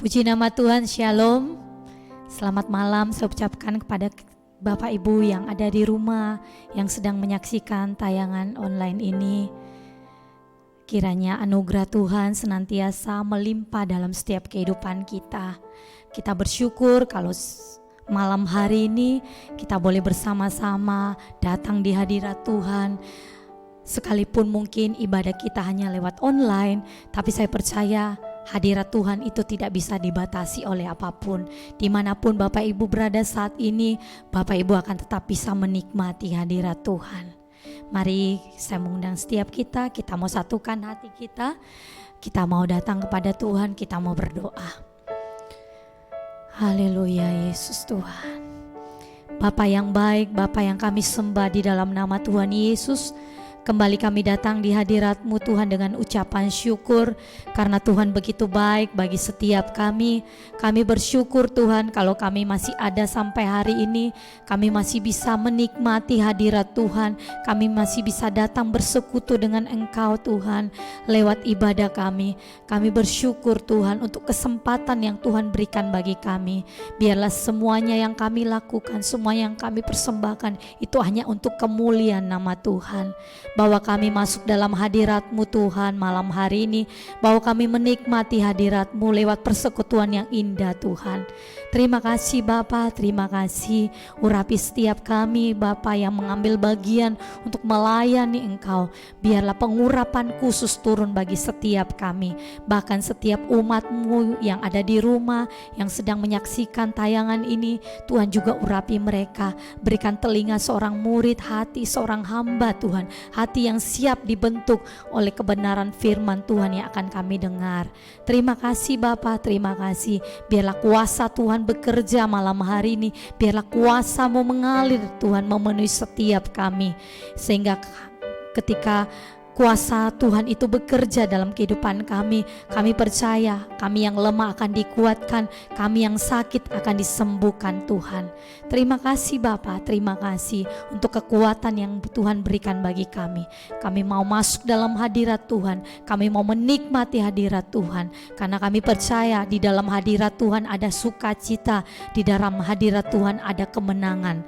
Puji nama Tuhan, Shalom. Selamat malam saya ucapkan kepada Bapak Ibu yang ada di rumah, yang sedang menyaksikan tayangan online ini. Kiranya anugerah Tuhan senantiasa melimpah dalam setiap kehidupan kita. Kita bersyukur kalau malam hari ini kita boleh bersama-sama datang di hadirat Tuhan. Sekalipun mungkin ibadah kita hanya lewat online, tapi saya percaya hadirat Tuhan itu tidak bisa dibatasi oleh apapun. Dimanapun Bapak Ibu berada saat ini, Bapak Ibu akan tetap bisa menikmati hadirat Tuhan. Mari saya mengundang setiap kita mau satukan hati kita mau datang kepada Tuhan, kita mau berdoa. Haleluya Yesus Tuhan. Bapa yang baik, Bapa yang kami sembah di dalam nama Tuhan Yesus, kembali kami datang di hadirat-Mu Tuhan dengan ucapan syukur karena Tuhan begitu baik bagi setiap kami. Kami bersyukur Tuhan kalau kami masih ada sampai hari ini, kami masih bisa menikmati hadirat Tuhan, kami masih bisa datang bersekutu dengan Engkau Tuhan lewat ibadah kami. Kami bersyukur Tuhan untuk kesempatan yang Tuhan berikan bagi kami. Biarlah semuanya yang kami lakukan, semua yang kami persembahkan itu hanya untuk kemuliaan nama Tuhan. Bahwa kami masuk dalam hadirat-Mu Tuhan malam hari ini, bahwa kami menikmati hadirat-Mu lewat persekutuan yang indah Tuhan. Terima kasih Bapa, terima kasih. Urapi setiap kami Bapa yang mengambil bagian untuk melayani Engkau. Biarlah pengurapan khusus turun bagi setiap kami, bahkan setiap umat-Mu yang ada di rumah, yang sedang menyaksikan tayangan ini. Tuhan juga urapi mereka, berikan telinga seorang murid, hati seorang hamba Tuhan, hati yang siap dibentuk oleh kebenaran firman Tuhan yang akan kami dengar. Terima kasih Bapa, terima kasih. Biarlah kuasa Tuhan bekerja malam hari ini, biarlah kuasa-Mu mengalir Tuhan memenuhi setiap kami, sehingga ketika kuasa Tuhan itu bekerja dalam kehidupan kami, kami percaya kami yang lemah akan dikuatkan, kami yang sakit akan disembuhkan Tuhan. Terima kasih Bapa, terima kasih untuk kekuatan yang Tuhan berikan bagi kami. Kami mau masuk dalam hadirat Tuhan, kami mau menikmati hadirat Tuhan, karena kami percaya di dalam hadirat Tuhan ada sukacita, di dalam hadirat Tuhan ada kemenangan.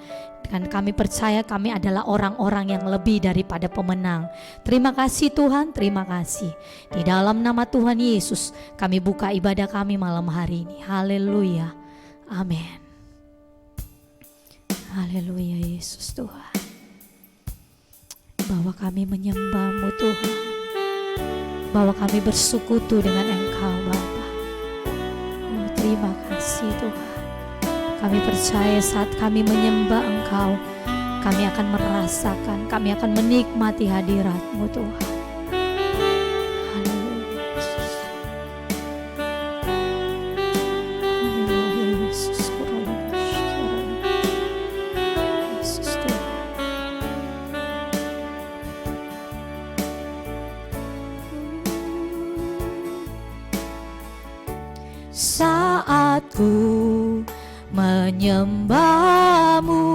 Dan kami percaya kami adalah orang-orang yang lebih daripada pemenang. Terima kasih Tuhan, terima kasih. Di dalam nama Tuhan Yesus kami buka ibadah kami malam hari ini. Haleluya, amin. Haleluya Yesus Tuhan. Bahwa kami menyembah-Mu Tuhan, bahwa kami bersekutu dengan Engkau Bapa. Oh, terima kasih Tuhan. Kami percaya saat kami menyembah Engkau, kami akan merasakan, kami akan menikmati hadirat-Mu Tuhan. Haleluya Yesus. Haleluya Yesus. Yesus Tuhan. Saat ku menyembah-Mu,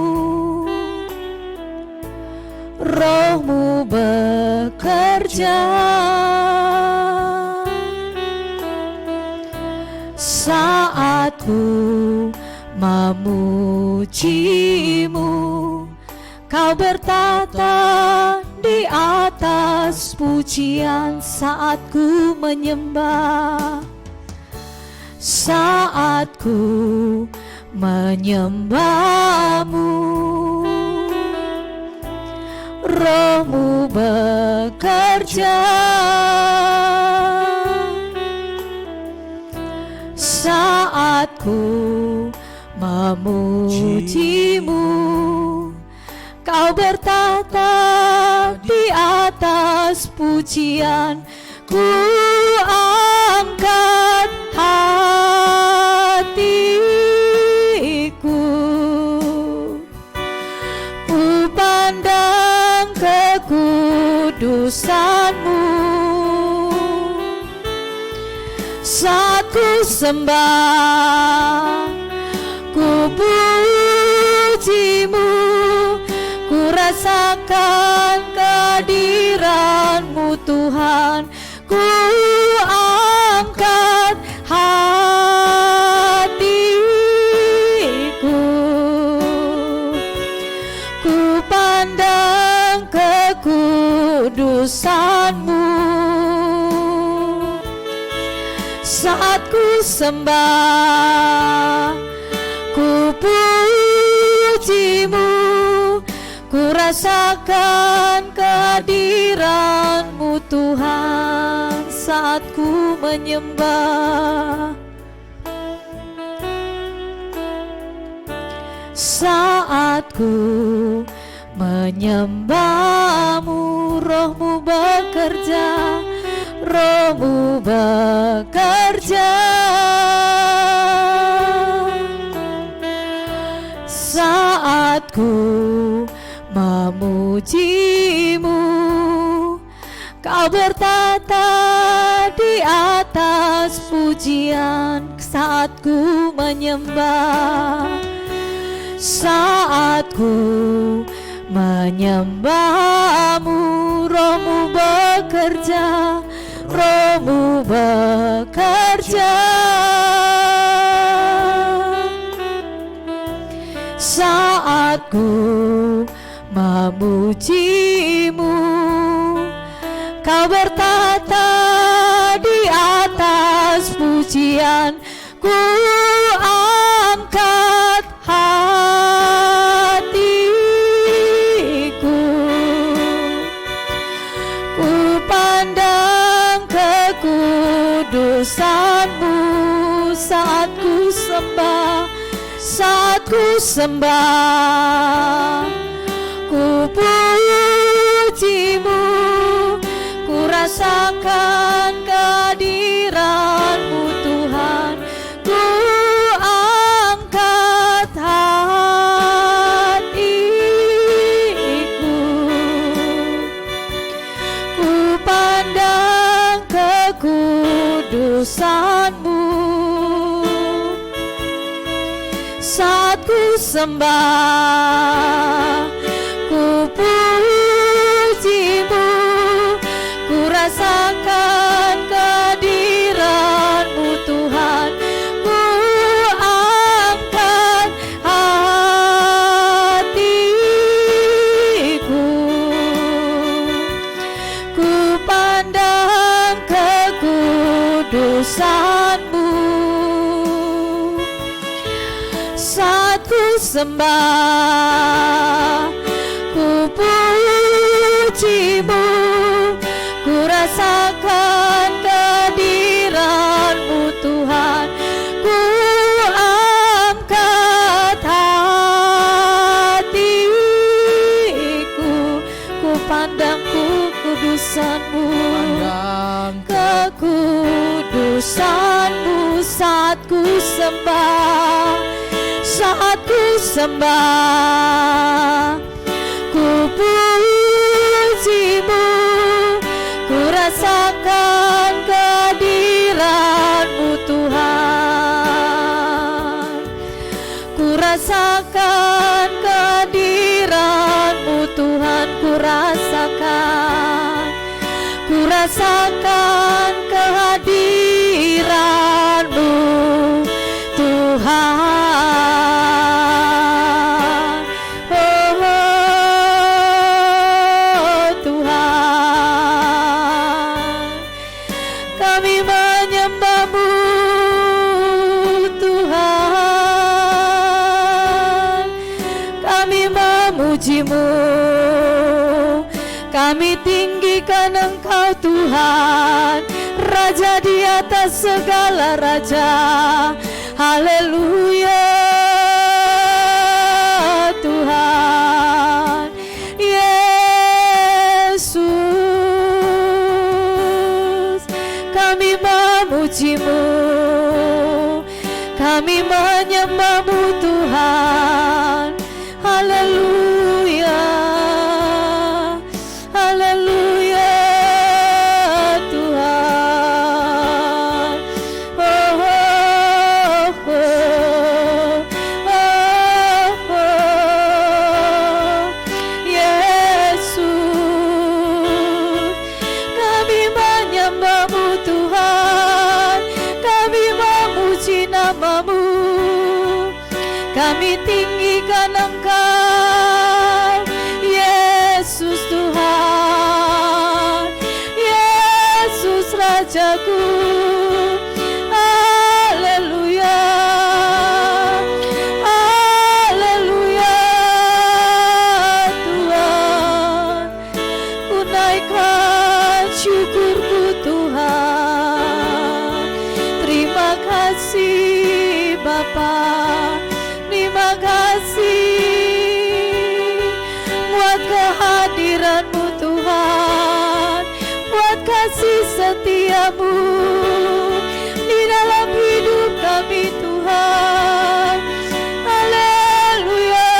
Roh-Mu bekerja. Saat ku memuji-Mu, Kau bertata di atas pujian. Saat ku menyembah, saat ku menyembah-Mu, Roh-Mu bekerja. Saat ku memuji-Mu, Kau bertata di atas pujian. Ku angkat hatiku, ku pandang kekudusan-Mu. Saat ku sembah, ku puji-Mu, ku rasakan kehadiran-Mu Tuhan. Ku angkat hati saat ku sembah, ku pujimu, ku rasakan kehadiran-Mu Tuhan saat ku menyembah. Saat ku menyembah-Mu, Roh-Mu bekerja, Roh-Mu bekerja. Saat ku memuji-Mu, Kau bertata di atas pujian. Saat ku menyembah, saat ku menyembah-Mu, Roh-Mu bekerja, Roh-Mu bekerja. Saat ku memuji-Mu, Kau bertata di atas pujian. Ku angkat hatiku, ku pandang kekudusan-Mu saat ku sembah, saat ku sembah, ku puji-Mu, ku rasakan kehadiran-Mu Tuhan. Ku angkat hatiku, ku pandang kekudusan-Mu saat ku sembah, ku puji-Mu, ku rasakan kehadiran-Mu Tuhan. Ku angkat hatiku, ku pandang kekudusan-Mu saat ku sembah, ku puji-Mu, ku rasakan kehadiran-Mu Tuhan. Ku angkat hatiku, ku pandang kekudusan-Mu, kekudusan-Mu saat ku sembah, saat ku sembah, ku puji-Mu, ku rasakan kehadiran-Mu Tuhan. Ku rasakan kehadiran-Mu Tuhan, ku rasakan, ku rasakan kehadiran-Mu Tuhan. Kami tinggikan Engkau Tuhan, Raja di atas segala raja. Haleluya Tuhan Yesus, kami memuji-Mu, kami menyembah-Mu Tuhan. Haleluya, haleluya Tuhan. Oh, oh, oh, oh, oh. Yesus, kami menyembah-Mu Tuhan, kami memuji nama-Mu, kami tinggikan Engkau Yesus Tuhan, Yesus Rajaku. kasih Bapa, terima kasih buat kehadiran-Mu Tuhan, buat kasih setia-Mu di dalam hidup kami Tuhan. Haleluya,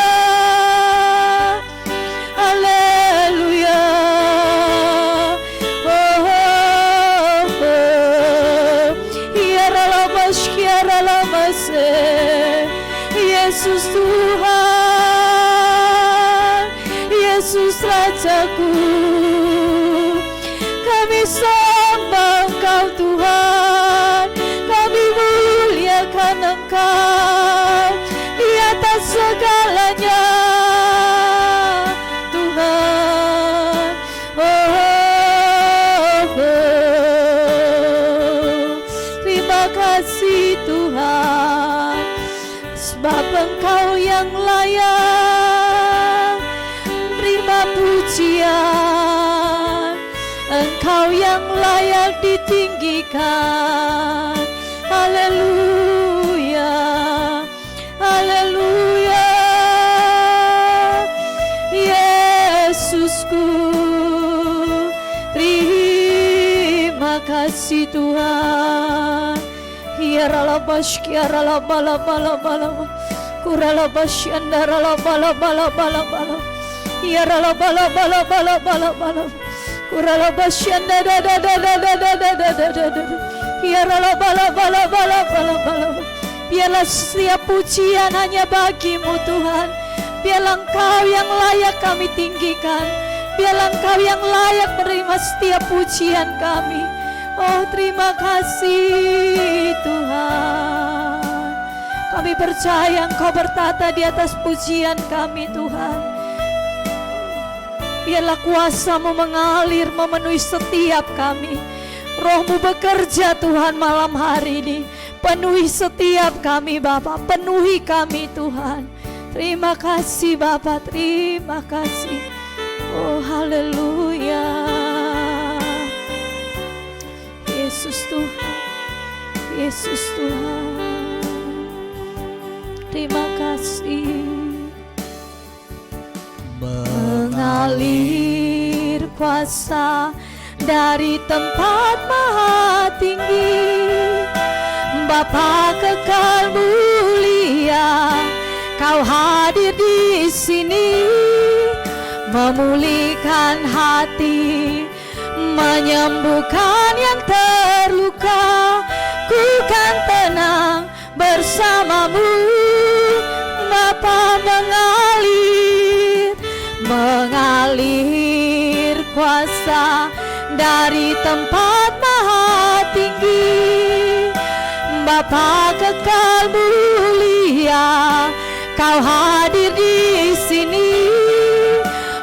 haleluya. Oh, oh, oh. Yesus Tuhan, Yesus Rajaku, kami sembah Engkau Tuhan, kami muliakan Engkau di atas segalanya Tuhan. Oh, oh, oh. Terima kasih Tuhan, sebab Engkau yang layak terima pujian, Engkau yang layak ditinggikan. Haleluya, haleluya. Yesusku, terima kasih Tuhan. Yaralabash kiaralabalabalabalaba, kuralabash yandaralabalabalabalaba, yaralabalabalabalaba, kuralabash yandadadadadadadadadadada, yaralabalabalabalaba. Biarlah setiap pujian hanya bagi-Mu Tuhan, biarlah Engkau yang layak kami tinggikan, biarlah Engkau yang layak menerima setiap pujian kami. Oh, terima kasih Tuhan. Kami percaya Engkau bertata di atas pujian kami Tuhan. Biarlah kuasa-Mu mengalir memenuhi setiap kami. Roh-Mu bekerja Tuhan malam hari ini. Penuhi setiap kami Bapa, penuhi kami Tuhan. Terima kasih Bapa, terima kasih. Oh, haleluya. Yesus Tuhan, Yesus Tuhan, terima kasih. Mengalir kuasa dari tempat maha tinggi, Bapa kekal mulia, Kau hadir di sini, memulihkan hati, menyembuhkan yang terluka. Ku kan tenang bersama-Mu Bapa. Mengalir kuasa dari tempat maha tinggi, Bapa kekal mulia, Kau hadir di sini,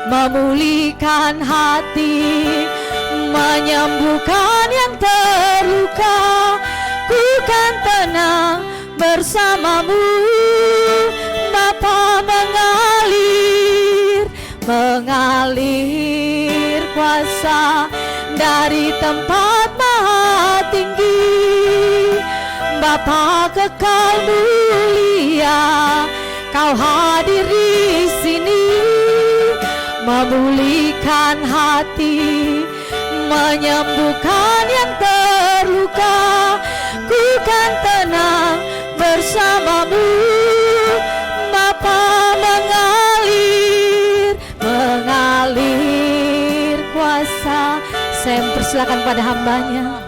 memulihkan hati, menyembuhkan yang terluka. Ku kan tenang bersama-Mu Bapa. Mengalir kuasa dari tempat maha tinggi, Bapa kekal mulia, Kau hadir di sini, memulihkan hati, menyembuhkan yang terluka. Ku kan tenang bersama-Mu Bapa. Mengalir kuasa. Saya mempersilakan pada hambanya.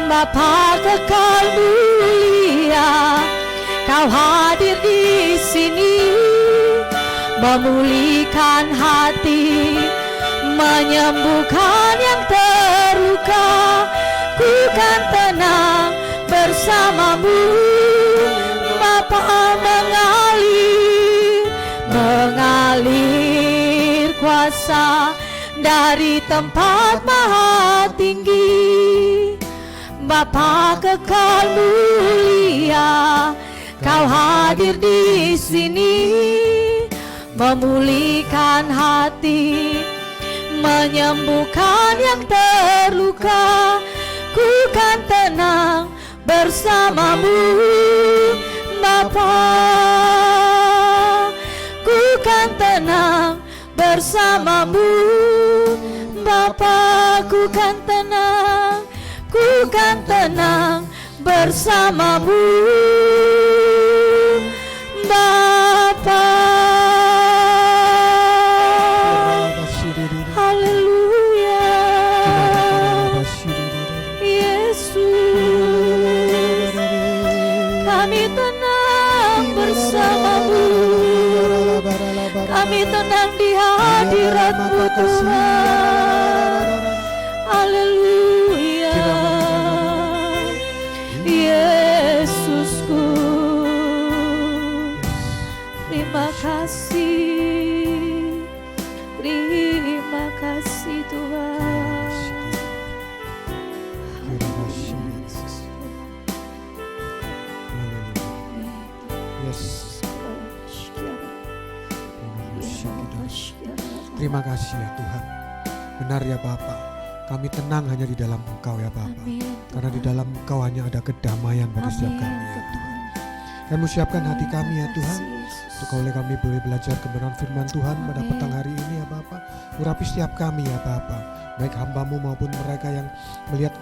Bapa kekal mulia, Kau hadir di sini, memulihkan hati, menyembuhkan yang terluka. Ku kan tenang bersama-Mu Bapa. Mengalir kuasa dari tempat maha tinggi, Bapa kekal mulia, Kau hadir di sini, memulihkan hati, menyembuhkan yang terluka. Ku kan tenang bersamamu Bapa. Ku kan tenang bersamamu Bapa, ku kan tenang, ku kan tenang bersamamu Bapa. Haleluya, Yesus, kami tenang bersamamu, kami tenang di hadirat-Mu Tuhan. Haleluya, Yesusku, terima kasih, terima kasih Tuhan. Terima kasih ya Tuhan. Benar ya Bapa, kami tenang hanya di dalam Engkau ya Bapa. Karena di dalam Engkau hanya ada kedamaian bagi setiap kami ya Tuhan. Kami siapkan hati kami ya Tuhan, untuk oleh kami boleh belajar kebenaran firman Tuhan pada petang hari ini ya Bapa. Urapi setiap kami ya Bapa, baik hamba-Mu maupun mereka yang melihat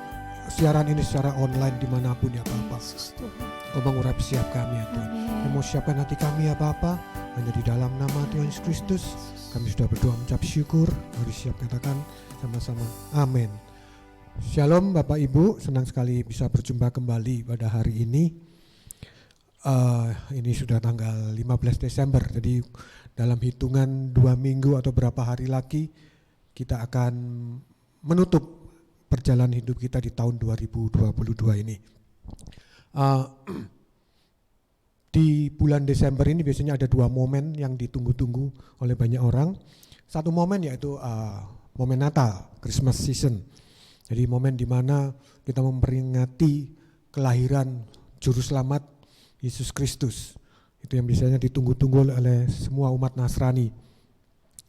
siaran ini secara online dimanapun ya Bapa. Kau mengurapi setiap kami ya Tuhan. Kami mau siapkan hati kami ya Bapa, hanya di dalam nama Tuhan Yesus Kristus. Kami sudah berdoa mengucap syukur. Mari siap katakan sama-sama amin. Shalom Bapak Ibu, senang sekali bisa berjumpa kembali pada hari ini. Ini sudah tanggal 15 Desember, jadi dalam hitungan 2 minggu atau berapa hari lagi kita akan menutup perjalanan hidup kita di tahun 2022 ini. Di bulan Desember ini biasanya ada 2 momen yang ditunggu-tunggu oleh banyak orang. Satu momen yaitu momen Natal, Christmas season. Jadi momen di mana kita memperingati kelahiran Juru Selamat Yesus Kristus. Itu yang biasanya ditunggu-tunggu oleh semua umat Nasrani.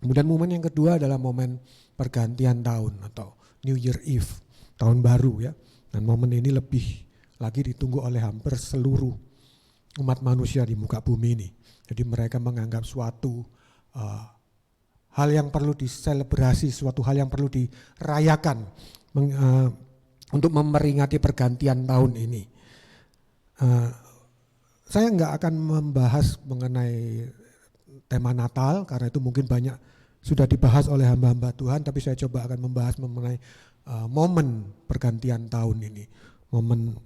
Kemudian momen yang kedua adalah momen pergantian tahun atau New Year Eve, tahun baru ya. Dan momen ini lebih lagi ditunggu oleh hampir seluruh umat manusia di muka bumi ini. Jadi mereka menganggap suatu hal yang perlu diselebrasi, suatu hal yang perlu dirayakan untuk memperingati pergantian tahun ini. Saya nggak akan membahas mengenai tema Natal karena itu mungkin banyak sudah dibahas oleh hamba-hamba Tuhan, tapi saya coba akan membahas mengenai momen pergantian tahun ini, momen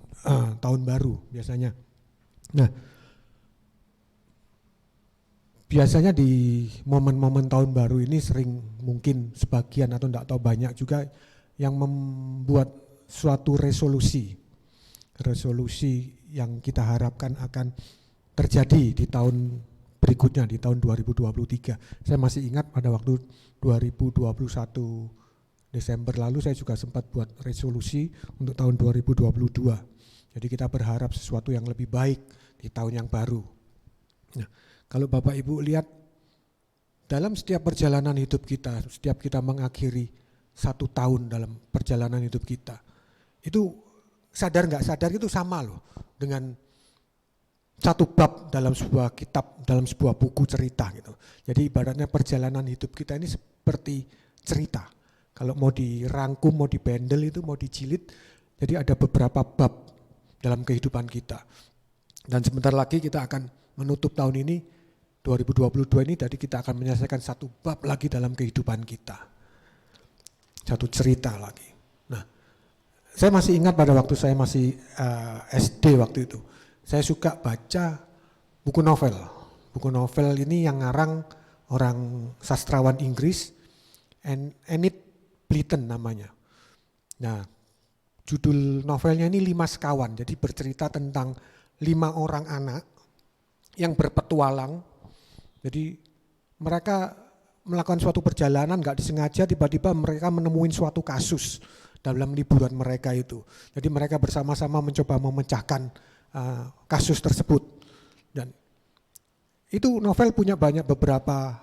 tahun baru biasanya. Nah, biasanya di momen-momen tahun baru ini sering mungkin sebagian atau tidak tahu banyak juga yang membuat suatu resolusi yang kita harapkan akan terjadi di tahun berikutnya, di tahun 2023. Saya masih ingat pada waktu 2021 Desember lalu saya juga sempat buat resolusi untuk tahun 2022. Jadi kita berharap sesuatu yang lebih baik di tahun yang baru. Nah, kalau Bapak Ibu lihat dalam setiap perjalanan hidup kita, setiap kita mengakhiri 1 tahun dalam perjalanan hidup kita, itu sadar nggak sadar itu sama loh dengan satu bab dalam sebuah kitab, dalam sebuah buku cerita gitu. Jadi ibaratnya perjalanan hidup kita ini seperti cerita. Kalau mau dirangkum, mau dibendel itu, mau dijilid, jadi ada beberapa bab dalam kehidupan kita. Dan sebentar lagi kita akan menutup tahun ini, 2022 ini, jadi kita akan menyelesaikan 1 bab lagi dalam kehidupan kita. 1 cerita lagi. Nah, saya masih ingat pada waktu saya masih SD waktu itu, saya suka baca buku novel. Buku novel ini yang ngarang orang sastrawan Inggris, Enid Blyton namanya. Nah, judul novelnya ini 5 Sekawan, jadi bercerita tentang 5 orang anak yang berpetualang. Jadi mereka melakukan suatu perjalanan gak disengaja, tiba-tiba mereka menemuin suatu kasus dalam liburan mereka itu. Jadi mereka bersama-sama mencoba memecahkan kasus tersebut. Dan itu novel punya beberapa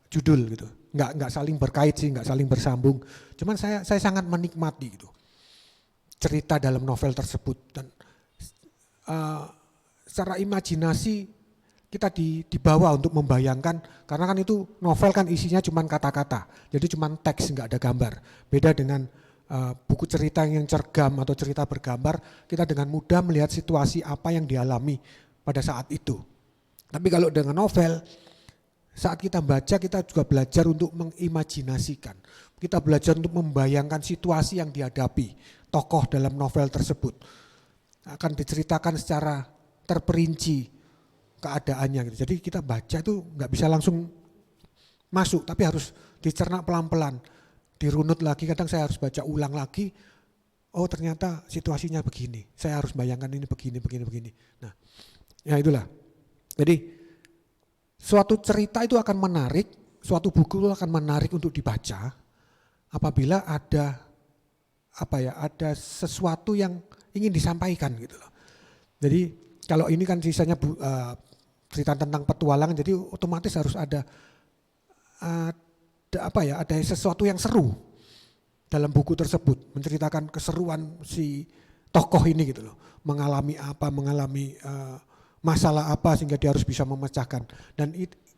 judul gitu, nggak saling berkait sih, nggak saling bersambung. Cuman saya sangat menikmati gitu cerita dalam novel tersebut. Dan secara imajinasi kita dibawa untuk membayangkan, karena kan itu novel kan isinya cuma kata-kata, jadi cuma teks, nggak ada gambar. Beda dengan buku cerita yang cergam atau cerita bergambar, kita dengan mudah melihat situasi apa yang dialami pada saat itu. Tapi kalau dengan novel, saat kita baca kita juga belajar untuk mengimajinasikan, kita belajar untuk membayangkan situasi yang dihadapi tokoh dalam novel tersebut. Akan diceritakan secara terperinci keadaannya gitu. Jadi kita baca itu nggak bisa langsung masuk, tapi harus dicerna pelan-pelan, dirunut lagi. Kadang saya harus baca ulang lagi. Oh ternyata situasinya begini. Saya harus bayangkan ini begini. Nah, ya itulah. Jadi suatu cerita itu akan menarik, suatu buku itu akan menarik untuk dibaca apabila ada sesuatu yang ingin disampaikan gitu loh. Jadi kalau ini kan sisanya cerita tentang petualangan, jadi otomatis harus ada sesuatu yang seru dalam buku tersebut, menceritakan keseruan si tokoh ini gitu loh, mengalami masalah apa sehingga dia harus bisa memecahkan. Dan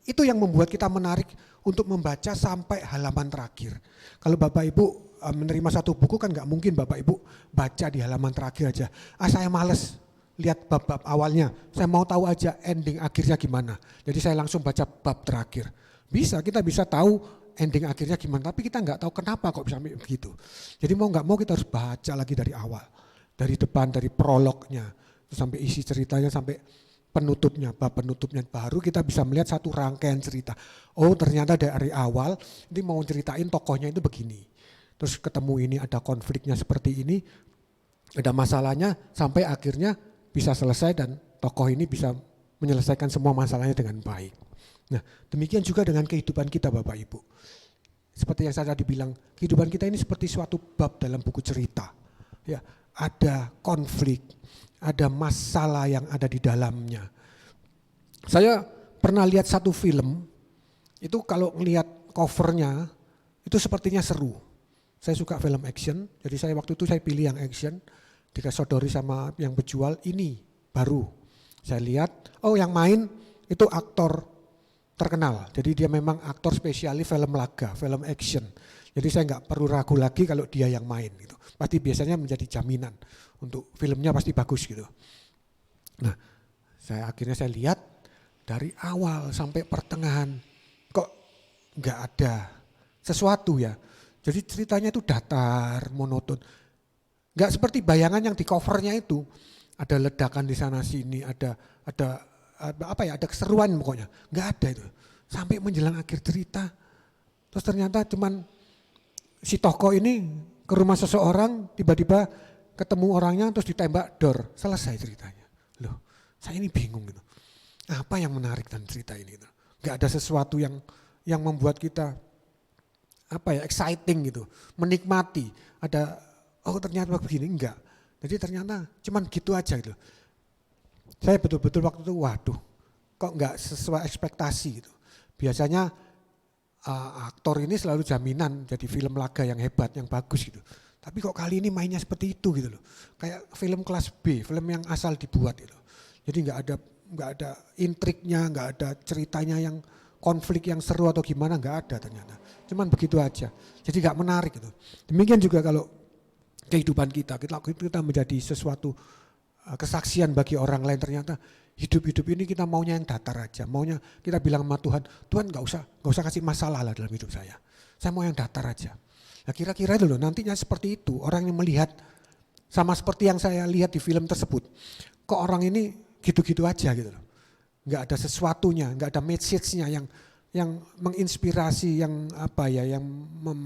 itu yang membuat kita menarik untuk membaca sampai halaman terakhir. Kalau Bapak Ibu menerima satu buku kan nggak mungkin Bapak Ibu baca di halaman terakhir aja. Saya males lihat bab-bab awalnya, saya mau tahu aja ending akhirnya gimana. Jadi saya langsung baca bab terakhir. Kita bisa tahu ending akhirnya gimana, tapi kita nggak tahu kenapa kok bisa begitu. Jadi mau nggak mau kita harus baca lagi dari awal, dari depan, dari prolognya, sampai isi ceritanya, sampai penutupnya, bab penutupnya, baru kita bisa melihat satu rangkaian cerita. Oh ternyata dari awal ini mau ceritain tokohnya itu begini. Terus ketemu ini ada konfliknya seperti ini, ada masalahnya, sampai akhirnya bisa selesai dan tokoh ini bisa menyelesaikan semua masalahnya dengan baik. Nah demikian juga dengan kehidupan kita Bapak Ibu. Seperti yang saya tadi bilang, kehidupan kita ini seperti suatu bab dalam buku cerita. Ya, ada konflik, ada masalah yang ada di dalamnya. Saya pernah lihat satu film, itu kalau ngelihat covernya, itu sepertinya seru. Saya suka film action, jadi waktu itu saya pilih yang action, dikasodori sama yang berjual, ini baru. Saya lihat, oh yang main itu aktor terkenal, jadi dia memang aktor spesialis film laga, film action. Jadi saya nggak perlu ragu lagi kalau dia yang main gitu. Pasti biasanya menjadi jaminan untuk filmnya pasti bagus gitu. Nah, akhirnya saya lihat dari awal sampai pertengahan kok nggak ada sesuatu ya. Jadi ceritanya itu datar, monoton. Nggak seperti bayangan yang di covernya itu. Ada ledakan di sana sini, ada keseruan pokoknya. Nggak ada itu. Sampai menjelang akhir cerita, terus ternyata cuman si tokoh ini ke rumah seseorang, tiba-tiba ketemu orangnya terus ditembak dor, selesai ceritanya. Loh, saya ini bingung gitu. Apa yang menarik dalam cerita ini gitu. Nggak ada sesuatu yang membuat kita exciting gitu, menikmati. Ada ternyata begini, enggak. Jadi ternyata cuman gitu aja gitu. Saya betul-betul waktu itu waduh, kok enggak sesuai ekspektasi gitu. Biasanya aktor ini selalu jaminan jadi film laga yang hebat, yang bagus gitu. Tapi kok kali ini mainnya seperti itu gitu loh. Kayak film kelas B, film yang asal dibuat gitu. Jadi enggak ada intriknya, enggak ada ceritanya yang konflik yang seru atau gimana, enggak ada ternyata. Cuman begitu aja. Jadi enggak menarik gitu. Demikian juga kalau kehidupan kita menjadi sesuatu kesaksian bagi orang lain, ternyata hidup ini kita maunya yang datar aja, maunya kita bilang sama Tuhan nggak usah kasih masalah lah dalam hidup saya mau yang datar aja. Nah kira-kira itu loh nantinya seperti itu, orang yang melihat sama seperti yang saya lihat di film tersebut, kok orang ini gitu-gitu aja gitu loh, nggak ada sesuatunya, nggak ada message-nya yang menginspirasi, yang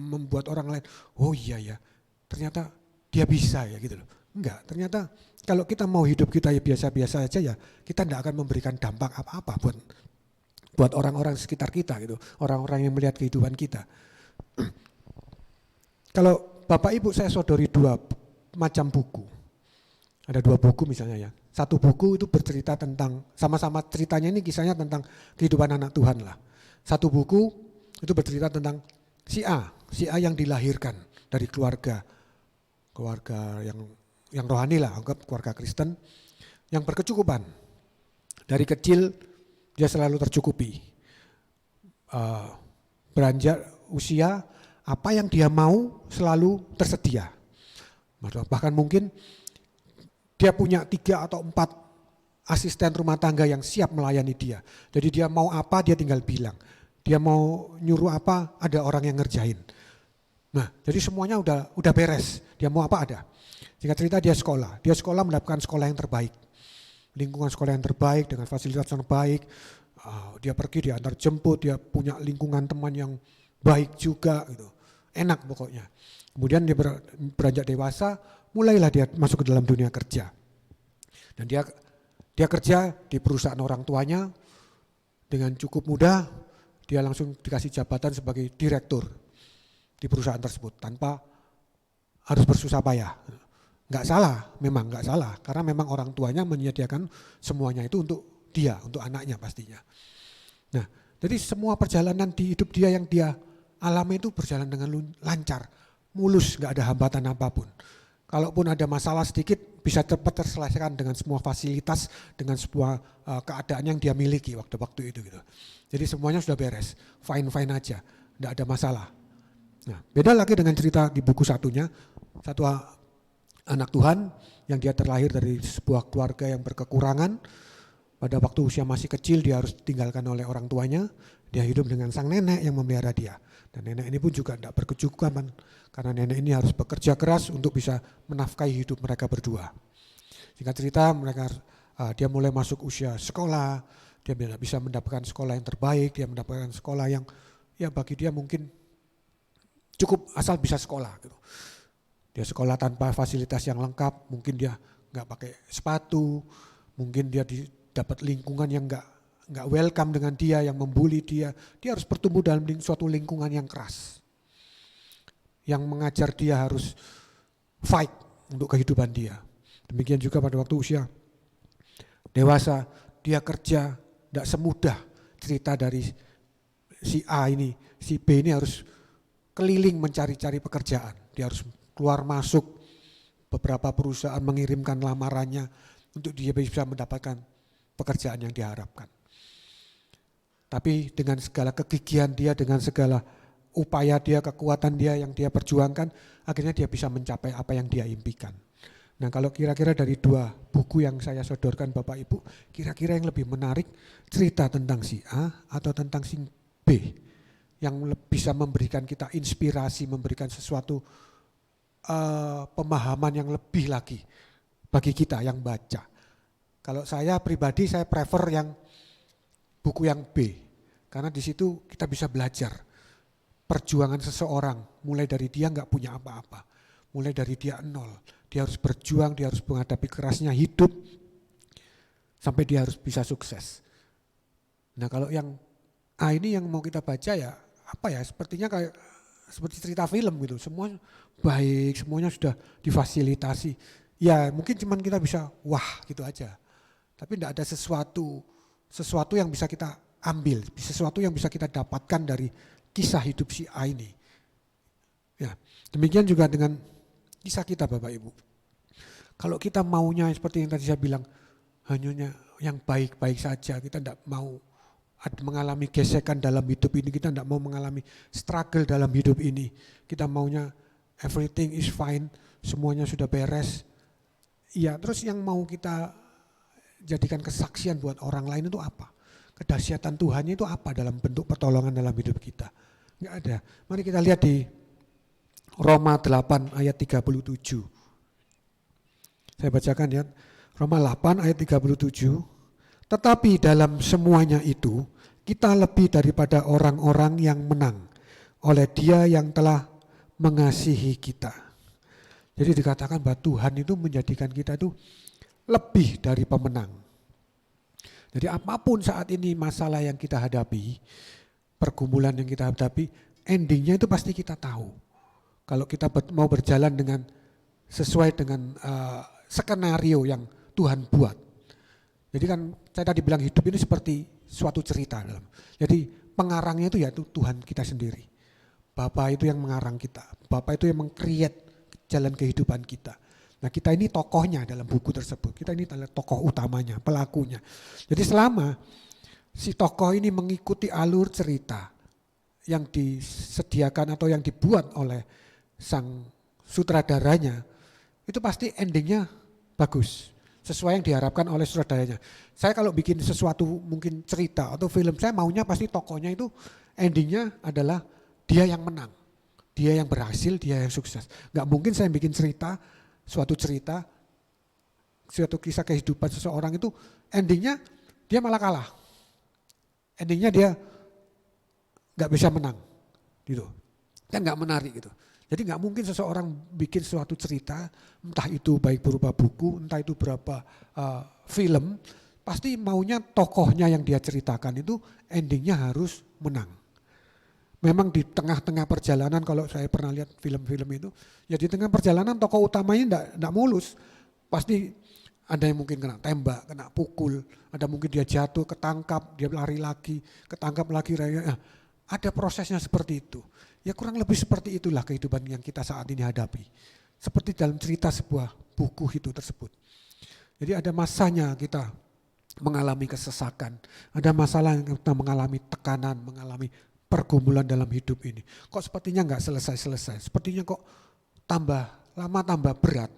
membuat orang lain, oh iya ya ternyata dia bisa ya gitu loh. Enggak, ternyata kalau kita mau hidup kita ya biasa-biasa aja ya, kita enggak akan memberikan dampak apa-apa buat orang-orang sekitar kita gitu, orang-orang yang melihat kehidupan kita. Kalau Bapak Ibu saya sodori 2 macam buku. Ada 2 buku misalnya ya. Satu buku itu bercerita tentang, sama-sama ceritanya ini kisahnya tentang kehidupan anak Tuhan lah. Satu buku itu bercerita tentang si A yang dilahirkan dari keluarga yang rohani lah, anggap keluarga Kristen. yang berkecukupan. Dari kecil dia selalu tercukupi. Beranjak usia, apa yang dia mau selalu tersedia. Bahkan mungkin dia punya 3 atau 4 asisten rumah tangga yang siap melayani dia. Jadi dia mau apa dia tinggal bilang. Dia mau nyuruh apa ada orang yang ngerjain. Nah, jadi semuanya udah beres. Dia mau apa ada. Singkat cerita dia sekolah mendapatkan sekolah yang terbaik. Lingkungan sekolah yang terbaik dengan fasilitas yang baik. Dia pergi, dia antar jemput, dia punya lingkungan teman yang baik juga gitu. Enak pokoknya. Kemudian dia beranjak dewasa, mulailah dia masuk ke dalam dunia kerja. Dan dia kerja di perusahaan orang tuanya dengan cukup mudah, dia langsung dikasih jabatan sebagai direktur di perusahaan tersebut tanpa harus bersusah payah. Nggak salah, memang nggak salah, karena memang orang tuanya menyediakan semuanya itu untuk dia, untuk anaknya pastinya. Nah, jadi semua perjalanan di hidup dia yang dia alami itu berjalan dengan lancar, mulus, nggak ada hambatan apapun. Kalaupun ada masalah sedikit, bisa cepat terselesaikan dengan semua fasilitas, dengan sebuah keadaan yang dia miliki waktu-waktu itu gitu. Jadi semuanya sudah beres, fine-fine aja, nggak ada masalah. Nah, beda lagi dengan cerita di buku satunya, satu anak Tuhan yang dia terlahir dari sebuah keluarga yang berkekurangan. Pada waktu usia masih kecil dia harus ditinggalkan oleh orang tuanya, dia hidup dengan sang nenek yang memelihara dia. Dan nenek ini pun juga tidak berkecukupan karena nenek ini harus bekerja keras untuk bisa menafkahi hidup mereka berdua. Singkat cerita dia mulai masuk usia sekolah, dia bisa mendapatkan sekolah yang terbaik, dia mendapatkan sekolah yang ya bagi dia mungkin cukup asal bisa sekolah gitu. Dia sekolah tanpa fasilitas yang lengkap, mungkin dia nggak pakai sepatu, mungkin dia dapat lingkungan yang nggak welcome dengan dia, yang membuli dia. Dia harus bertumbuh dalam suatu lingkungan yang keras, yang mengajar dia harus fight untuk kehidupan dia. Demikian juga pada waktu usia dewasa, dia kerja tidak semudah cerita dari si A ini, si B ini harus keliling mencari-cari pekerjaan. Dia harus keluar masuk beberapa perusahaan mengirimkan lamarannya untuk dia bisa mendapatkan pekerjaan yang diharapkan. Tapi dengan segala kegigihan dia, dengan segala upaya dia, kekuatan dia yang dia perjuangkan, akhirnya dia bisa mencapai apa yang dia impikan. Nah, kalau kira-kira dari 2 buku yang saya sodorkan Bapak Ibu, kira-kira yang lebih menarik cerita tentang si A atau tentang si B yang bisa memberikan kita inspirasi, memberikan sesuatu pemahaman yang lebih lagi bagi kita yang baca. Kalau saya pribadi saya prefer yang buku yang B, karena di situ kita bisa belajar perjuangan seseorang, mulai dari dia nggak punya apa-apa, mulai dari dia nol, dia harus berjuang, dia harus menghadapi kerasnya hidup sampai dia harus bisa sukses. Nah, kalau yang A ini yang mau kita baca ya apa ya, sepertinya kayak seperti cerita film gitu, semua baik, semuanya sudah difasilitasi. Ya mungkin cuman kita bisa wah gitu aja, tapi tidak ada sesuatu yang bisa kita ambil, sesuatu yang bisa kita dapatkan dari kisah hidup si A ini. Ya, demikian juga dengan kisah kita Bapak Ibu. Kalau kita maunya seperti yang tadi saya bilang, hanya yang baik-baik saja, kita tidak mau mengalami gesekan dalam hidup ini, kita tidak mau mengalami struggle dalam hidup ini. Kita maunya everything is fine, semuanya sudah beres. Iya, terus yang mau kita jadikan kesaksian buat orang lain itu apa? Kedahsyatan Tuhan itu apa dalam bentuk pertolongan dalam hidup kita? Enggak ada. Mari kita lihat di Roma 8 ayat 37. Saya bacakan ya, Roma 8 ayat 37. Tetapi dalam semuanya itu, kita lebih daripada orang-orang yang menang oleh Dia yang telah mengasihi kita. Jadi dikatakan bahwa Tuhan itu menjadikan kita itu lebih dari pemenang. Jadi apapun saat ini masalah yang kita hadapi, pergumulan yang kita hadapi, endingnya itu pasti kita tahu. Kalau kita mau berjalan dengan sesuai dengan skenario yang Tuhan buat. Jadi kan saya tadi bilang hidup ini seperti suatu cerita. Jadi pengarangnya itu yaitu Tuhan kita sendiri. Bapa itu yang mengarang kita. Bapa itu yang meng-create jalan kehidupan kita. Nah kita ini tokohnya dalam buku tersebut, kita ini adalah tokoh utamanya, pelakunya. Jadi selama si tokoh ini mengikuti alur cerita yang disediakan atau yang dibuat oleh sang sutradaranya, itu pasti endingnya bagus, sesuai yang diharapkan oleh sutradaranya. Saya kalau bikin sesuatu mungkin cerita atau film, saya maunya pasti tokohnya itu endingnya adalah dia yang menang, dia yang berhasil, dia yang sukses. Gak mungkin saya bikin suatu kisah kehidupan seseorang itu endingnya dia malah kalah. Endingnya dia gak bisa menang gitu. Kan gak menarik gitu. Jadi gak mungkin seseorang bikin suatu cerita, entah itu baik berupa buku, entah itu berupa film, pasti maunya tokohnya yang dia ceritakan itu endingnya harus menang. Memang di tengah-tengah perjalanan, kalau saya pernah lihat film-film itu, ya di tengah perjalanan tokoh utamanya enggak mulus. Pasti ada yang mungkin kena tembak, kena pukul, ada mungkin dia jatuh, ketangkap, dia lari lagi, ketangkap lagi. Nah, ada prosesnya seperti itu. Ya kurang lebih seperti itulah kehidupan yang kita saat ini hadapi. Seperti dalam cerita sebuah buku itu tersebut. Jadi ada masanya kita mengalami kesesakan, ada masalah yang kita mengalami tekanan, mengalami pergumulan dalam hidup ini. Kok sepertinya nggak selesai-selesai, sepertinya kok tambah lama tambah berat,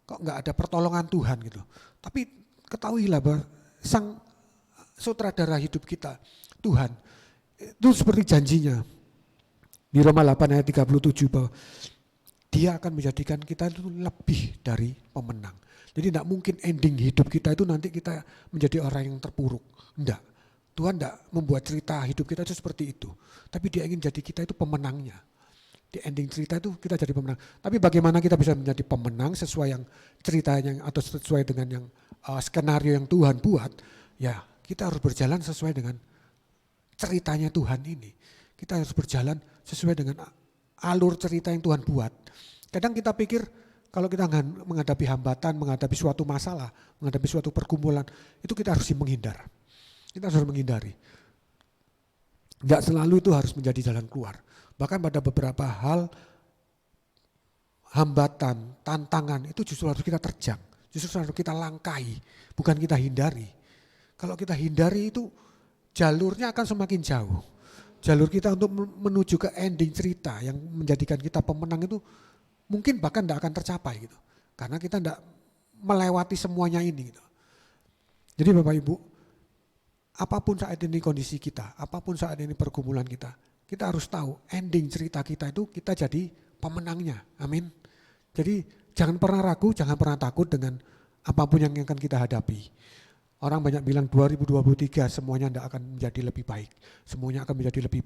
kok nggak ada pertolongan Tuhan gitu. Tapi ketahuilah bahwa sang sutradara hidup kita, Tuhan, itu seperti janjinya di Roma 8 ayat 37 bahwa dia akan menjadikan kita itu lebih dari pemenang. Jadi tidak mungkin ending hidup kita itu nanti kita menjadi orang yang terpuruk. Enggak. Tuhan tidak membuat cerita hidup kita itu seperti itu. Tapi dia ingin jadi kita itu pemenangnya. Di ending cerita itu kita jadi pemenang. Tapi bagaimana kita bisa menjadi pemenang sesuai yang ceritanya atau sesuai dengan yang skenario yang Tuhan buat. Ya kita harus berjalan sesuai dengan ceritanya Tuhan ini. Kita harus berjalan sesuai dengan alur cerita yang Tuhan buat. Kadang kita pikir kalau kita menghadapi hambatan, menghadapi suatu masalah, menghadapi suatu pergumulan, itu kita harus menghindar. Kita harus menghindari. Enggak selalu itu harus menjadi jalan keluar. Bahkan pada beberapa hal, hambatan, tantangan itu justru harus kita terjang. Justru harus kita langkahi, bukan kita hindari. Kalau kita hindari itu jalurnya akan semakin jauh. Jalur kita untuk menuju ke ending cerita yang menjadikan kita pemenang itu mungkin bahkan tidak akan tercapai gitu. Karena kita tidak melewati semuanya ini gitu. Jadi Bapak Ibu, apapun saat ini kondisi kita, apapun saat ini pergumulan kita harus tahu ending cerita kita itu kita jadi pemenangnya. Amin. Jadi jangan pernah ragu, jangan pernah takut dengan apapun yang akan kita hadapi. Orang banyak bilang 2023 semuanya tidak akan menjadi lebih baik. Semuanya akan menjadi lebih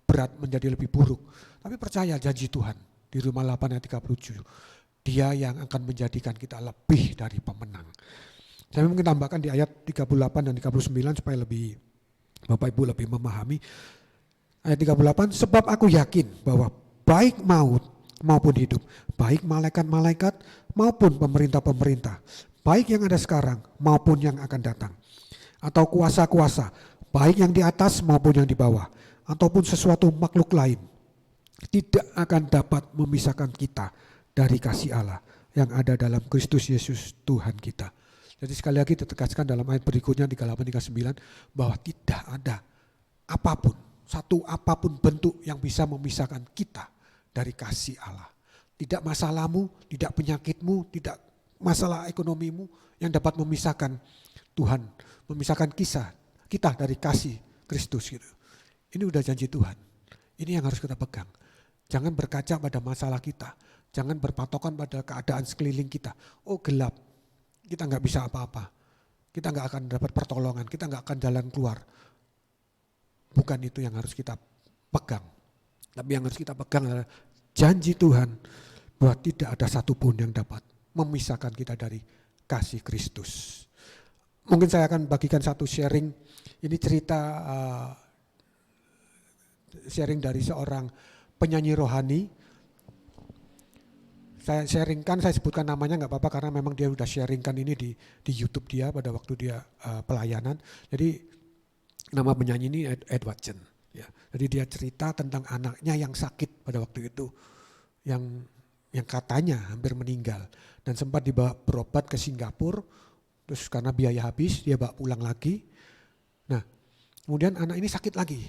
berat, menjadi lebih buruk. Tapi percaya janji Tuhan di Roma 8 ayat 37. Dia yang akan menjadikan kita lebih dari pemenang. Saya mungkin tambahkan di ayat 38 dan 39 supaya lebih Bapak Ibu lebih memahami. Ayat 38, sebab aku yakin bahwa baik maut maupun hidup, baik malaikat-malaikat maupun pemerintah-pemerintah, baik yang ada sekarang maupun yang akan datang, atau kuasa-kuasa, baik yang di atas maupun yang di bawah, ataupun sesuatu makhluk lain, tidak akan dapat memisahkan kita dari kasih Allah yang ada dalam Kristus Yesus Tuhan kita. Jadi sekali lagi ditegaskan dalam ayat berikutnya 38-39 bahwa tidak ada apapun, apapun bentuk yang bisa memisahkan kita dari kasih Allah. Tidak masalahmu, tidak penyakitmu, tidak masalah ekonomimu yang dapat memisahkan Tuhan, memisahkan kita dari kasih Kristus gitu. Ini udah janji Tuhan. Ini yang harus kita pegang. Jangan berkaca pada masalah kita, jangan berpatokan pada keadaan sekeliling kita. Oh gelap, kita nggak bisa apa-apa, kita nggak akan dapat pertolongan, kita nggak akan jalan keluar. Bukan itu yang harus kita pegang. Tapi yang harus kita pegang adalah janji Tuhan bahwa tidak ada satupun yang dapat memisahkan kita dari kasih Kristus. Mungkin saya akan bagikan satu sharing. Ini cerita sharing dari seorang penyanyi rohani. Saya sharingkan, saya sebutkan namanya nggak apa-apa karena memang dia udah sharingkan ini di YouTube dia pada waktu dia pelayanan. Jadi nama penyanyi ini Edward Chen. Ya. Jadi dia cerita tentang anaknya yang sakit pada waktu itu, yang yang katanya hampir meninggal dan sempat dibawa berobat ke Singapura, terus karena biaya habis dia bawa pulang lagi. Nah kemudian anak ini sakit lagi,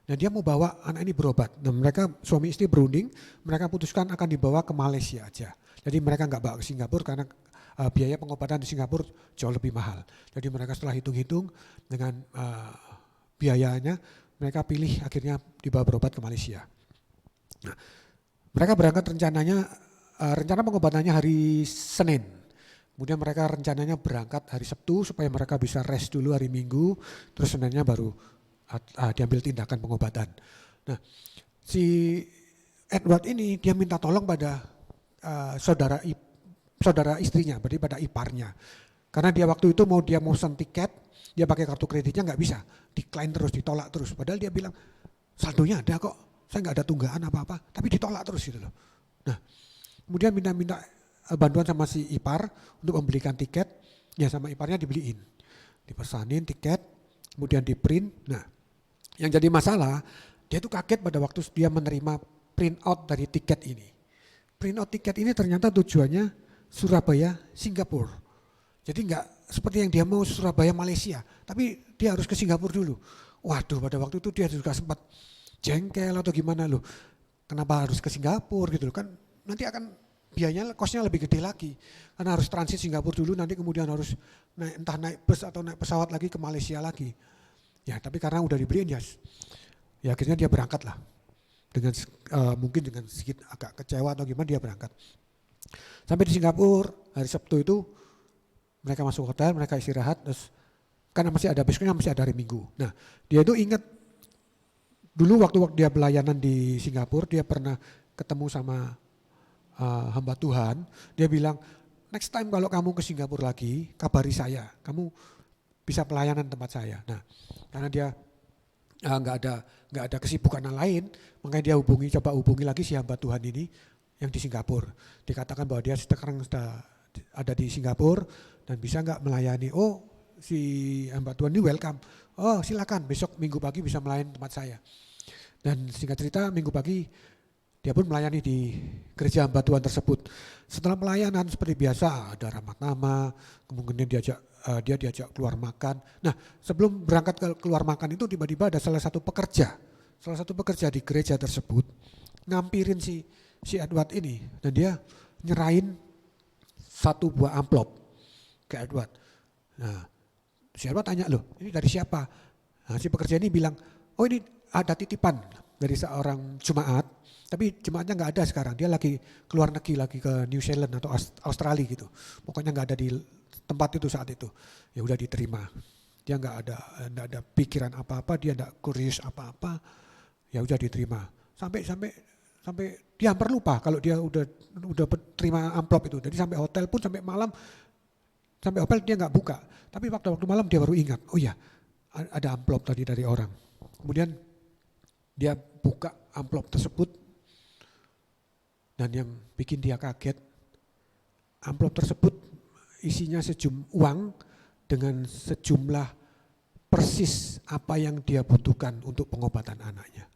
nah dia mau bawa anak ini berobat. Nah mereka suami istri berunding, mereka putuskan akan dibawa ke Malaysia aja. Jadi mereka nggak bawa ke Singapura karena biaya pengobatan di Singapura jauh lebih mahal. Jadi mereka setelah hitung-hitung dengan biayanya, mereka pilih akhirnya dibawa berobat ke Malaysia. Nah, mereka berangkat rencana pengobatannya hari Senin. Kemudian mereka rencananya berangkat hari Sabtu supaya mereka bisa rest dulu hari Minggu, terus Seninnya baru diambil tindakan pengobatan. Nah, si Edward ini dia minta tolong pada saudara istrinya, berarti pada iparnya. Karena dia waktu itu mau mesen tiket, dia pakai kartu kreditnya nggak bisa, decline terus, ditolak terus. Padahal dia bilang saldonya ada kok, saya nggak ada tunggakan apa-apa, tapi ditolak terus gitu loh. Nah, kemudian minta bantuan sama si ipar untuk membelikan tiket, ya sama iparnya dibeliin, dipesanin tiket, kemudian di print. Nah, yang jadi masalah dia tuh kaget pada waktu dia menerima print out dari tiket ini. Print out tiket ini ternyata tujuannya Surabaya, Singapura. Jadi nggak seperti yang dia mau Surabaya, Malaysia, tapi dia harus ke Singapura dulu. Waduh, pada waktu itu dia juga sempat jengkel atau gimana loh. Kenapa harus ke Singapura gitu loh, kan nanti akan biayanya kosnya lebih gede lagi. Karena harus transit Singapura dulu, nanti kemudian harus naik bus atau naik pesawat lagi ke Malaysia lagi. Ya tapi karena udah dibeliin ya akhirnya dia berangkat lah. Dengan mungkin dengan sedikit agak kecewa atau gimana dia berangkat. Sampai di Singapura hari Sabtu itu mereka masuk hotel, mereka istirahat, terus karena masih ada besoknya masih ada hari Minggu. Nah dia itu ingat dulu waktu dia pelayanan di Singapura dia pernah ketemu sama hamba Tuhan, dia bilang next time kalau kamu ke Singapura lagi kabari saya, kamu bisa pelayanan tempat saya. Nah karena dia nggak ada kesibukan lain, makanya dia coba hubungi lagi si hamba Tuhan ini yang di Singapura. Dikatakan bahwa dia sekarang sudah ada di Singapura dan bisa nggak melayani. Oh si hamba Tuhan ini welcome. Oh silakan besok Minggu pagi bisa melayani tempat saya. Dan singkat cerita Minggu pagi dia pun melayani di gereja hamba Tuhan tersebut. Setelah pelayanan seperti biasa ada ramah tamah, kemudian dia diajak keluar makan. Nah sebelum berangkat keluar makan itu tiba-tiba ada salah satu pekerja di gereja tersebut ngampirin si Edward ini dan dia nyerahin satu buah amplop ke Edward. Nah si Edward tanya, loh ini dari siapa? Nah si pekerja ini bilang, oh ini ada titipan dari seorang jemaat, tapi jemaatnya nggak ada sekarang, dia lagi keluar negeri, lagi ke New Zealand atau Australia gitu, pokoknya nggak ada di tempat itu saat itu. Ya udah diterima, dia nggak ada pikiran apa-apa, dia nggak kurius apa-apa, ya udah diterima. Sampai dia hampir lupa kalau dia udah terima amplop itu. Jadi sampai hotel pun sampai malam, sampai hotel dia nggak buka. Tapi waktu malam dia baru ingat, oh ya ada amplop tadi dari orang. Kemudian dia buka amplop tersebut dan yang bikin dia kaget, amplop tersebut isinya uang dengan sejumlah persis apa yang dia butuhkan untuk pengobatan anaknya.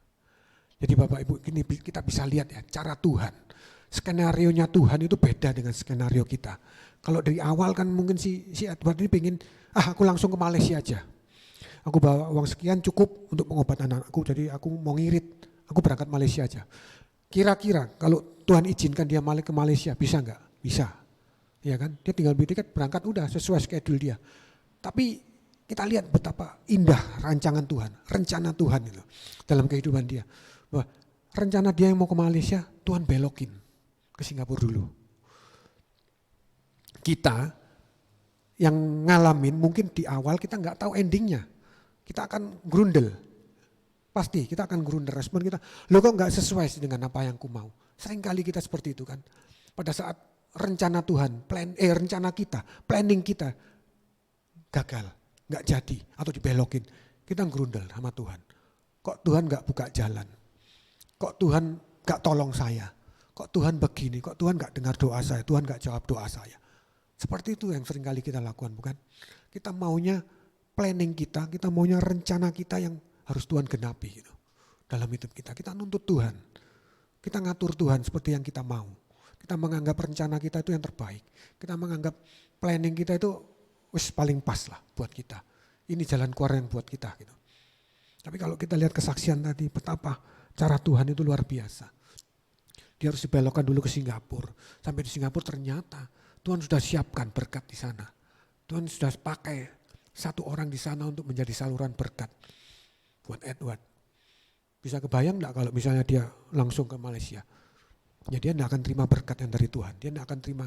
Jadi Bapak Ibu, ini kita bisa lihat ya cara Tuhan. Skenarionya Tuhan itu beda dengan skenario kita. Kalau dari awal kan mungkin si Edward ini pengen, aku langsung ke Malaysia aja. Aku bawa uang sekian cukup untuk pengobatan anakku, jadi aku mau ngirit, aku berangkat Malaysia aja. Kira-kira kalau Tuhan izinkan dia balik ke Malaysia, bisa nggak? Bisa, ya kan? Dia tinggal beli tiket, berangkat udah sesuai schedule dia. Tapi kita lihat betapa indah rancangan Tuhan, rencana Tuhan itu dalam kehidupan dia. Bahwa rencana dia yang mau ke Malaysia, Tuhan belokin ke Singapura dulu. Kita yang ngalamin mungkin di awal kita nggak tahu endingnya. Kita akan grundel, pasti kita akan grundel, respon kita, lo kok nggak sesuai dengan apa yang ku mau. Seringkali kita seperti itu kan. Pada saat rencana Tuhan, rencana kita, planning kita gagal, nggak jadi atau dibelokin, kita grundel sama Tuhan. Kok Tuhan nggak buka jalan? Kok Tuhan nggak tolong saya? Kok Tuhan begini? Kok Tuhan nggak dengar doa saya? Tuhan nggak jawab doa saya? Seperti itu yang seringkali kita lakukan, bukan? Kita maunya planning kita maunya rencana kita yang harus Tuhan genapi gitu. Dalam hidup kita nuntut Tuhan. Kita ngatur Tuhan seperti yang kita mau. Kita menganggap rencana kita itu yang terbaik. Kita menganggap planning kita itu paling pas lah buat kita. Ini jalan keluar yang buat kita gitu. Tapi kalau kita lihat kesaksian tadi, betapa cara Tuhan itu luar biasa. Dia harus dibelokkan dulu ke Singapura. Sampai di Singapura ternyata Tuhan sudah siapkan berkat di sana. Tuhan sudah pakai satu orang di sana untuk menjadi saluran berkat buat Edward. Bisa kebayang enggak kalau misalnya dia langsung ke Malaysia? Ya dia tidak akan terima berkat yang dari Tuhan. Dia tidak akan terima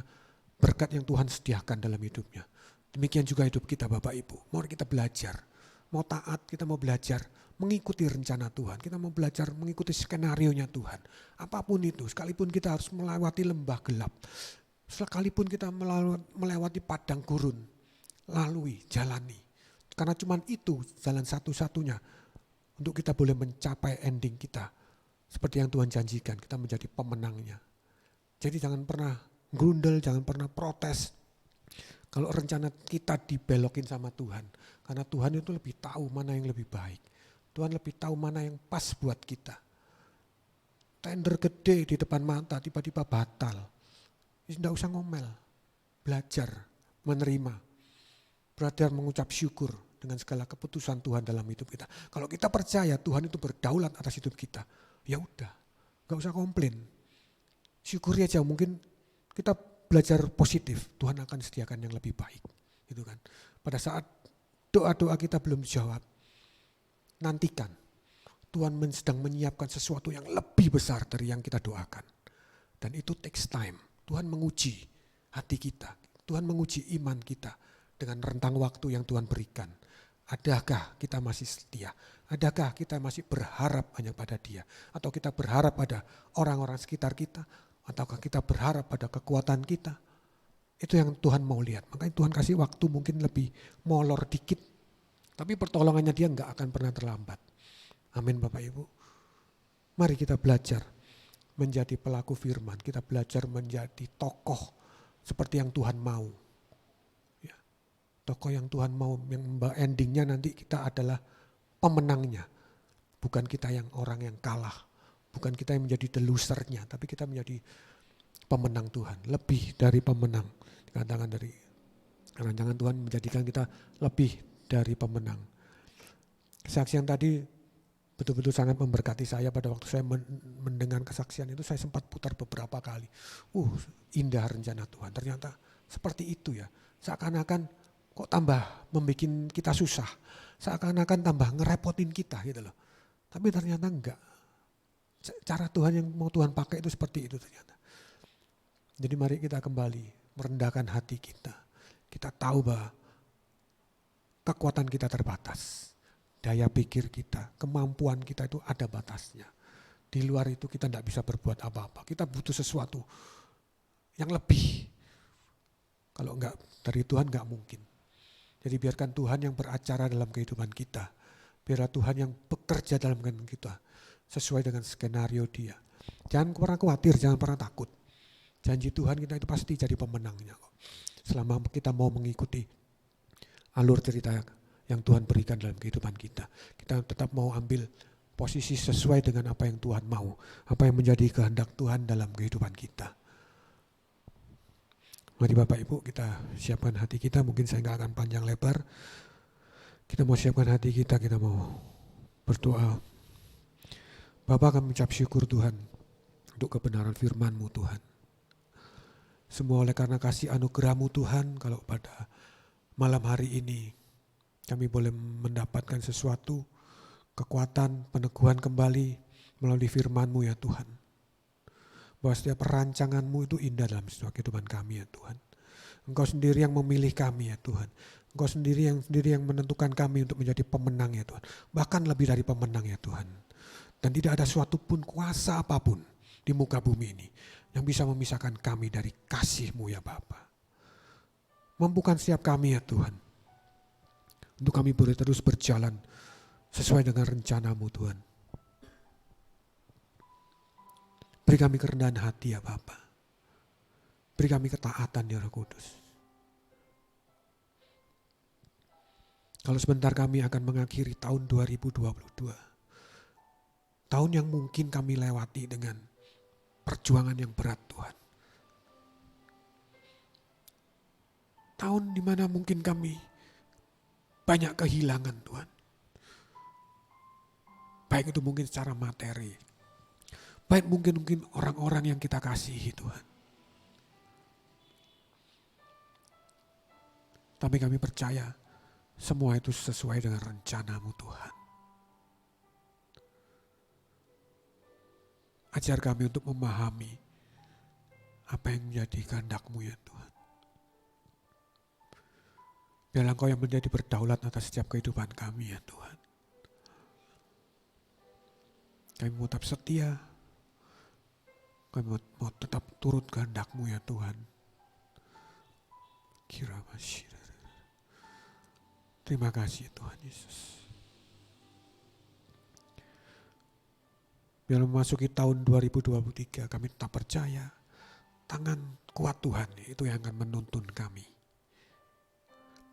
berkat yang Tuhan sediakan dalam hidupnya. Demikian juga hidup kita Bapak Ibu. Mau kita belajar, mau taat, kita mau belajar mengikuti rencana Tuhan. Kita mau belajar mengikuti skenario-nya Tuhan. Apapun itu, sekalipun kita harus melewati lembah gelap. Sekalipun kita melewati padang gurun, lalui, jalani. Karena cuma itu jalan satu-satunya untuk kita boleh mencapai ending kita. Seperti yang Tuhan janjikan, kita menjadi pemenangnya. Jadi jangan pernah grundel, jangan pernah protes. Kalau rencana kita dibelokin sama Tuhan. Karena Tuhan itu lebih tahu mana yang lebih baik. Tuhan lebih tahu mana yang pas buat kita. Tender gede di depan mata, tiba-tiba batal. Tidak usah ngomel. Belajar, menerima. Belajar mengucap syukur dengan segala keputusan Tuhan dalam hidup kita. Kalau kita percaya Tuhan itu berdaulat atas hidup kita, ya udah, gak usah komplain. Syukuri aja, mungkin kita belajar positif, Tuhan akan sediakan yang lebih baik. Gitu kan. Pada saat doa-doa kita belum dijawab, nantikan. Tuhan sedang menyiapkan sesuatu yang lebih besar dari yang kita doakan. Dan itu takes time. Tuhan menguji hati kita. Tuhan menguji iman kita dengan rentang waktu yang Tuhan berikan. Adakah kita masih setia? Adakah kita masih berharap hanya pada Dia? Atau kita berharap pada orang-orang sekitar kita? Ataukah kita berharap pada kekuatan kita? Itu yang Tuhan mau lihat. Makanya Tuhan kasih waktu mungkin lebih molor dikit. Tapi pertolongannya Dia enggak akan pernah terlambat. Amin Bapak Ibu. Mari kita belajar menjadi pelaku firman. Kita belajar menjadi tokoh seperti yang Tuhan mau. Tokoh yang Tuhan mau, yang endingnya nanti kita adalah pemenangnya. Bukan kita yang orang yang kalah. Bukan kita yang menjadi the losernya, tapi kita menjadi pemenang Tuhan. Lebih dari pemenang. Dikatakan dari rancangan Tuhan menjadikan kita lebih dari pemenang. Kesaksian tadi betul-betul sangat memberkati saya. Pada waktu saya mendengar kesaksian itu, saya sempat putar beberapa kali. Indah rencana Tuhan. Ternyata seperti itu ya. Seakan-akan kok tambah membuat kita susah, seakan-akan tambah ngerepotin kita gitu loh. Tapi ternyata enggak. Cara Tuhan yang mau Tuhan pakai itu seperti itu ternyata. Jadi mari kita kembali merendahkan hati kita. Kita tahu bahwa kekuatan kita terbatas. Daya pikir kita, kemampuan kita itu ada batasnya. Di luar itu kita tidak bisa berbuat apa-apa. Kita butuh sesuatu yang lebih. Kalau enggak dari Tuhan enggak mungkin. Jadi biarkan Tuhan yang beracara dalam kehidupan kita. Biarlah Tuhan yang bekerja dalam kehidupan kita. Sesuai dengan skenario Dia. Jangan pernah khawatir, jangan pernah takut. Janji Tuhan kita itu pasti jadi pemenangnya kok. Selama kita mau mengikuti alur cerita yang Tuhan berikan dalam kehidupan kita. Kita tetap mau ambil posisi sesuai dengan apa yang Tuhan mau. Apa yang menjadi kehendak Tuhan dalam kehidupan kita. Mari Bapak Ibu kita siapkan hati kita, mungkin saya nggak akan panjang lebar. Kita mau siapkan hati kita mau berdoa. Bapak kami ucap syukur Tuhan untuk kebenaran firman-Mu Tuhan. Semua oleh karena kasih anugerah-Mu Tuhan, kalau pada malam hari ini kami boleh mendapatkan sesuatu, kekuatan, peneguhan kembali melalui firman-Mu ya Tuhan. Bahwa setiap rancangan-Mu itu indah dalam setiap kehidupan kami ya Tuhan. Engkau sendiri yang memilih kami ya Tuhan. Engkau sendiri yang menentukan kami untuk menjadi pemenang ya Tuhan. Bahkan lebih dari pemenang ya Tuhan. Dan tidak ada suatu pun kuasa apapun di muka bumi ini yang bisa memisahkan kami dari kasih-Mu ya Bapa. Mampukan setiap kami ya Tuhan. Untuk kami boleh terus berjalan sesuai dengan rencana-Mu Tuhan. Beri kami kerendahan hati ya Bapa. Beri kami ketaatan ya Roh Kudus. Kalau sebentar kami akan mengakhiri tahun 2022. Tahun yang mungkin kami lewati dengan perjuangan yang berat Tuhan. Tahun di mana mungkin kami banyak kehilangan Tuhan. Baik itu mungkin secara materi. Baik mungkin orang-orang yang kita kasihi Tuhan. Tapi kami percaya semua itu sesuai dengan rencana-Mu Tuhan. Ajar kami untuk memahami apa yang menjadi kehendak-Mu ya Tuhan. Biarlah Engkau yang menjadi berdaulat atas setiap kehidupan kami ya Tuhan. Kami mau tetap setia. Kami mau tetap turut kehendak-Mu ya Tuhan. Terima kasih Tuhan Yesus. Biar memasuki tahun 2023 kami tetap percaya tangan kuat Tuhan itu yang akan menuntun kami.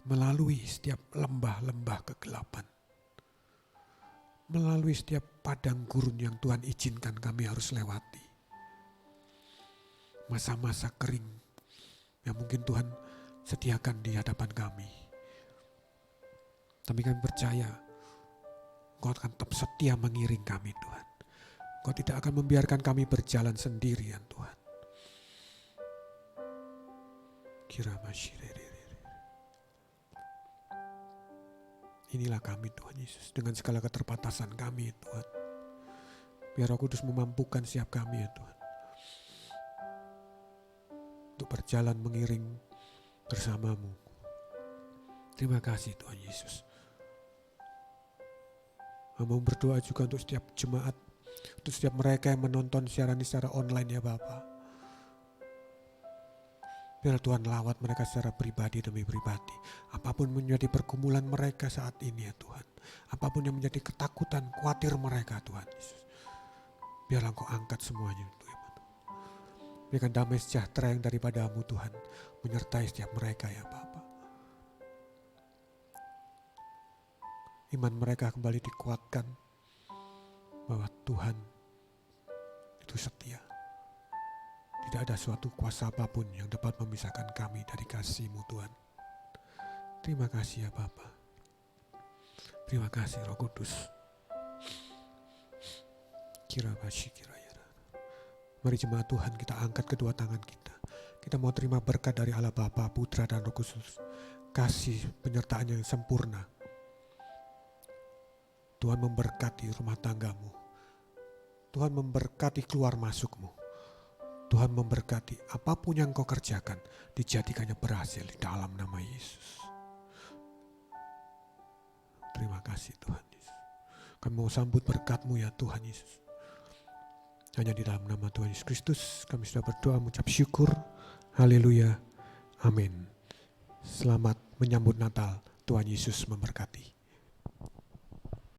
Melalui setiap lembah-lembah kegelapan. Melalui setiap padang gurun yang Tuhan izinkan kami harus lewati. Masa-masa kering yang mungkin Tuhan sediakan di hadapan kami. Tapi kami percaya Engkau akan tetap setia mengiring kami Tuhan. Engkau tidak akan membiarkan kami berjalan sendirian Tuhan. Inilah kami Tuhan Yesus dengan segala keterbatasan kami Tuhan. Biar Roh Kudus memampukan setiap kami ya Tuhan. Untuk berjalan mengiring bersama-Mu. Terima kasih Tuhan Yesus. Mau berdoa juga untuk setiap jemaat, untuk setiap mereka yang menonton siaran ini secara online ya Bapa. Biar Tuhan lawat mereka secara pribadi demi pribadi. Apapun menjadi pergumulan mereka saat ini ya Tuhan. Apapun yang menjadi ketakutan, khawatir mereka Tuhan Yesus. Biarlah Engkau angkat semuanya Tuhan. Berikan damai sejahtera yang daripada-Mu Tuhan. Menyertai setiap mereka ya Bapa. Iman mereka kembali dikuatkan. Bahwa Tuhan itu setia. Tidak ada suatu kuasa apapun yang dapat memisahkan kami dari kasih-Mu Tuhan. Terima kasih ya Bapa. Terima kasih Roh Kudus. Mari jemaat Tuhan kita angkat kedua tangan kita. Kita mau terima berkat dari Allah Bapa, Putra dan Roh Kudus. Kasih penyertaan yang sempurna. Tuhan memberkati rumah tanggamu. Tuhan memberkati keluar masukmu. Tuhan memberkati apapun yang kau kerjakan, dijadikannya berhasil di dalam nama Yesus. Terima kasih Tuhan Yesus. Kami mau sambut berkat-Mu ya Tuhan Yesus. Hanya di dalam nama Tuhan Yesus Kristus kami sudah berdoa mengucap syukur. Haleluya. Amin. Selamat menyambut Natal. Tuhan Yesus memberkati.